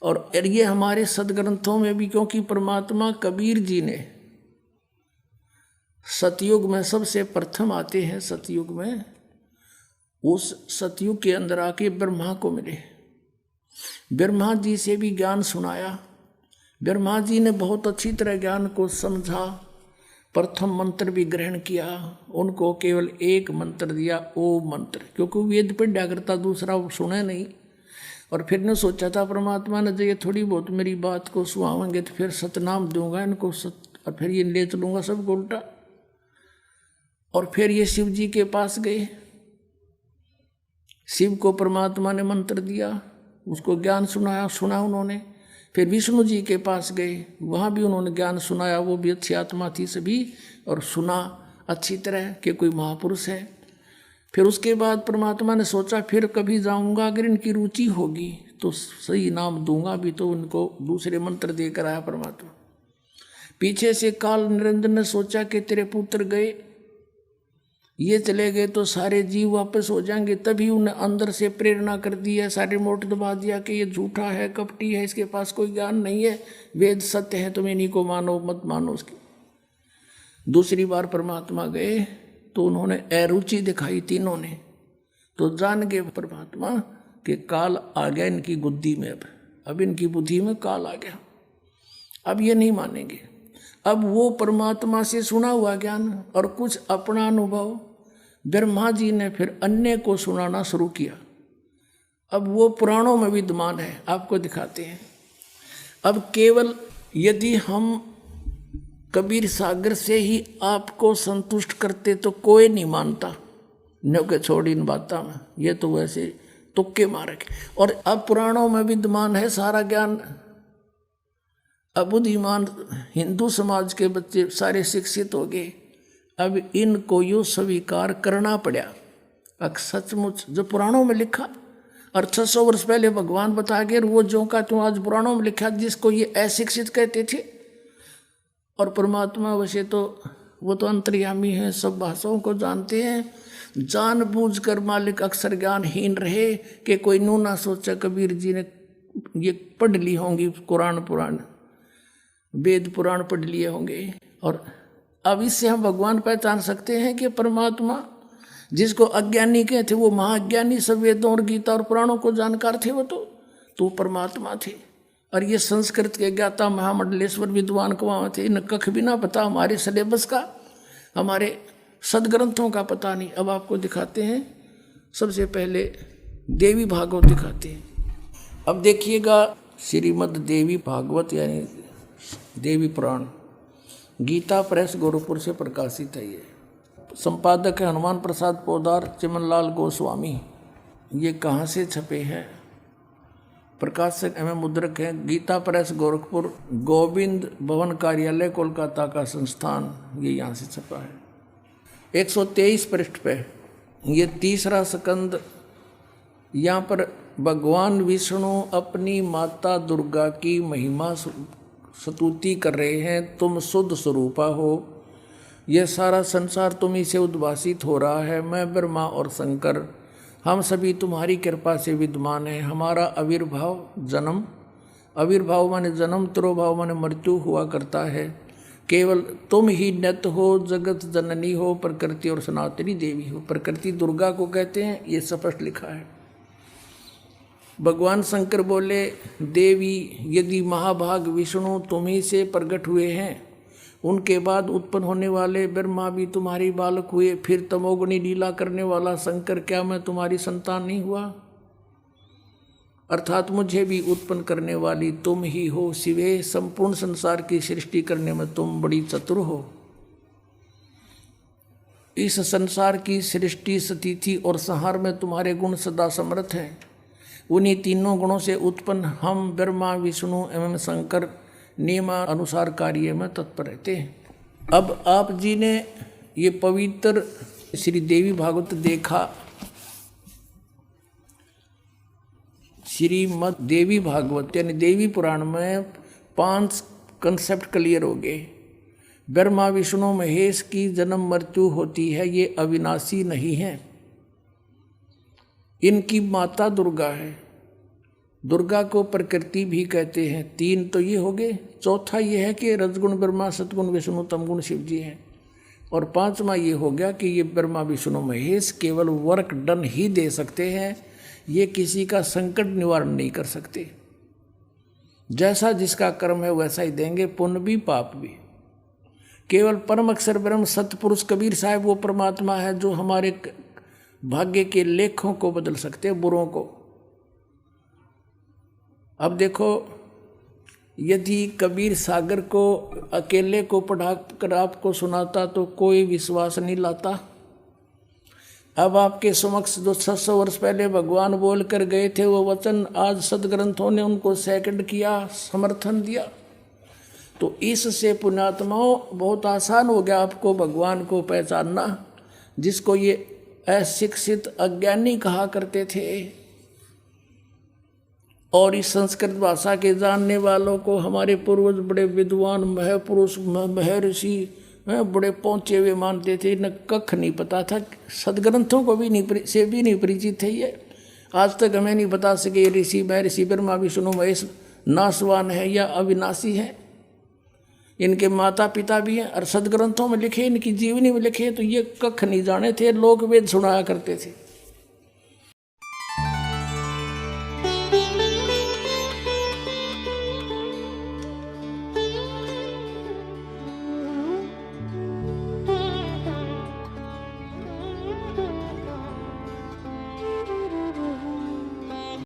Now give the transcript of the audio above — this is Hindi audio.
और ये हमारे सदग्रंथों में भी, क्योंकि परमात्मा कबीर जी ने सतयुग में सबसे प्रथम आते हैं, सतयुग में, उस सतयुग के अंदर आके ब्रह्मा को मिले, ब्रह्मा जी से भी ज्ञान सुनाया। ब्रह्मा जी ने बहुत अच्छी तरह ज्ञान को समझा, प्रथम मंत्र भी ग्रहण किया, उनको केवल एक मंत्र दिया, ओम मंत्र, क्योंकि वेद पढ़ा करता, दूसरा वो सुने नहीं। और फिर ने सोचा था परमात्मा ने, जो ये थोड़ी बहुत मेरी बात को सुहावेंगे तो फिर सतनाम दूंगा इनको, और फिर ये ले चलूंगा सब उल्टा। और फिर ये शिव जी के पास गए, शिव को परमात्मा ने मंत्र दिया, उसको ज्ञान सुना उन्होंने। फिर विष्णु जी के पास गए, वहाँ भी उन्होंने ज्ञान सुनाया, वो भी अच्छी आत्मा थी सभी, और सुना अच्छी तरह कि कोई महापुरुष है। फिर उसके बाद परमात्मा ने सोचा फिर कभी जाऊंगा, अगर इनकी रुचि होगी तो सही नाम दूंगा भी, तो उनको दूसरे मंत्र देकर आया परमात्मा। पीछे से काल निरंजन ने सोचा कि तेरे पुत्र गए, ये चले गए तो सारे जीव वापस हो जाएंगे, तभी उन्हें अंदर से प्रेरणा कर दी है, सारे मोट दबा दिया कि ये झूठा है, कपटी है, इसके पास कोई ज्ञान नहीं है, वेद सत्य है, तुम इन्हीं को मानो, मत मानो उसकी। दूसरी बार परमात्मा गए तो उन्होंने अरुचि दिखाई तीनों ने, तो जान गए परमात्मा कि काल आ गया इनकी बुद्धि में, अब इनकी बुद्धि में काल आ गया, अब ये नहीं मानेंगे। अब वो परमात्मा से सुना हुआ ज्ञान और कुछ अपना अनुभव ब्रह्मा जी ने फिर अन्य को सुनाना शुरू किया। अब वो पुराणों में विद्यमान है, आपको दिखाते हैं। अब केवल यदि हम कबीर सागर से ही आपको संतुष्ट करते तो कोई नहीं मानता, न के छोड़ इन बातों में, ये तो वैसे तुक्के मारे। और अब पुराणों में विद्यमान है सारा ज्ञान। अब बुद्धिमान हिंदू समाज के बच्चे सारे शिक्षित हो गए, अब इनको यूँ स्वीकार करना पड़ा। अब सचमुच जो पुराणों में लिखा, और 600 वर्ष पहले भगवान बता गए, वो जो का तुम आज पुराणों में लिखा, जिसको ये अशिक्षित कहते थे। और परमात्मा वैसे तो वो तो अंतर्यामी है, सब भाषाओं को जानते हैं, जानबूझकर मालिक अक्सर ज्ञानहीन रहे कि कोई नू ना सोचा कबीर जी ने ये पढ़ ली होंगी, कुरान पुराण वेद पुराण पढ़ लिए होंगे। और अब इससे हम भगवान पहचान सकते हैं कि परमात्मा जिसको अज्ञानी कहते वो महाज्ञानी, सब वेदों और गीता और पुराणों को जानकार थे, वो तो परमात्मा थे। और ये संस्कृत के ज्ञाता महामंडलेश्वर विद्वान कुआं थे, इन कख भी ना पता हमारे सिलेबस का, हमारे सदग्रंथों का पता नहीं। अब आपको दिखाते हैं, सबसे पहले देवी भागवत दिखाते हैं। अब देखिएगा, श्रीमद् देवी भागवत यानी देवी पुराण, गीता प्रेस गोरखपुर से प्रकाशित है। ये संपादक है हनुमान प्रसाद पोदार, चिमनलाल गोस्वामी। ये कहाँ से छपे हैं? प्रकाशक एवं मुद्रक है गीता प्रेस गोरखपुर, गोविंद भवन कार्यालय कोलकाता का संस्थान, ये यहाँ से छपा है। 123 पृष्ठ पे ये तीसरा स्कंद। यहाँ पर भगवान विष्णु अपनी माता दुर्गा की महिमा स्तुति कर रहे हैं। तुम शुद्ध स्वरूपा हो, यह सारा संसार तुम्ही से उद्भासित हो रहा है। मैं ब्रह्मा और शंकर हम सभी तुम्हारी कृपा से विद्यमान हैं। हमारा आविर्भाव जन्म, आविर्भाव माने जन्म, तिरोभाव माने मृत्यु हुआ करता है। केवल तुम ही नित्य हो, जगत जननी हो, प्रकृति और सनातनी देवी हो। प्रकृति दुर्गा को कहते हैं, ये स्पष्ट लिखा है। भगवान शंकर बोले, देवी यदि महाभाग विष्णु तुम्ही से प्रकट हुए हैं, उनके बाद उत्पन्न होने वाले ब्रह्मा भी तुम्हारी बालक हुए, फिर तमोगुणी लीला करने वाला शंकर क्या मैं तुम्हारी संतान नहीं हुआ? अर्थात मुझे भी उत्पन्न करने वाली तुम ही हो शिवे। संपूर्ण संसार की सृष्टि करने में तुम बड़ी चतुर हो। इस संसार की सृष्टि, स्थिति और संहार में तुम्हारे गुण सदा समर्थ हैं। उन्हीं तीनों गुणों से उत्पन्न हम ब्रह्मा, विष्णु एवं शंकर नियमानुसार कार्य में तत्पर रहते हैं। अब आप जी ने ये पवित्र श्री देवी भागवत देखा। श्रीमद् देवी भागवत यानी देवी पुराण में 5 कंसेप्ट क्लियर हो गए। ब्रह्मा विष्णु महेश की जन्म मृत्यु होती है, ये अविनाशी नहीं है। इनकी माता दुर्गा है, दुर्गा को प्रकृति भी कहते हैं। 3 तो ये हो गए। चौथा ये है कि रजगुण ब्रह्मा, सतगुण विष्णु, तमगुण शिव जी हैं। और 5वां ये हो गया कि ये ब्रह्मा विष्णु महेश केवल वर्क डन ही दे सकते हैं, ये किसी का संकट निवारण नहीं कर सकते। जैसा जिसका कर्म है वैसा ही देंगे, पुण्य भी पाप भी। केवल परम अक्षर ब्रह्म सतपुरुष कबीर साहब वो परमात्मा है जो हमारे भाग्य के लेखों को बदल सकते हैं, बुरों को। अब देखो, यदि कबीर सागर को अकेले को पढ़ा कर आपको सुनाता तो कोई विश्वास नहीं लाता। अब आपके समक्ष जो 600 वर्ष पहले भगवान बोल कर गए थे वो वचन, आज सदग्रंथों ने उनको सेकंड किया, समर्थन दिया। तो इससे पुण्यात्माओं बहुत आसान हो गया आपको भगवान को पहचानना, जिसको ये अशिक्षित अज्ञानी कहा करते थे। और इस संस्कृत भाषा के जानने वालों को हमारे पूर्वज बड़े विद्वान महापुरुष महर्षि बड़े पहुँचे हुए मानते थे। न कख नहीं पता था, सदग्रंथों को भी नहीं परिचित थे ये। आज तक हमें नहीं बता सके ऋषि महर्षि ब्रह्मा विष्णु महेश नाशवान है या अविनाशी है। इनके माता पिता भी हैं और सदग्रंथों में लिखे, इनकी जीवनी में लिखे, तो ये कख नहीं जाने थे। लोक वेद सुनाया करते थे।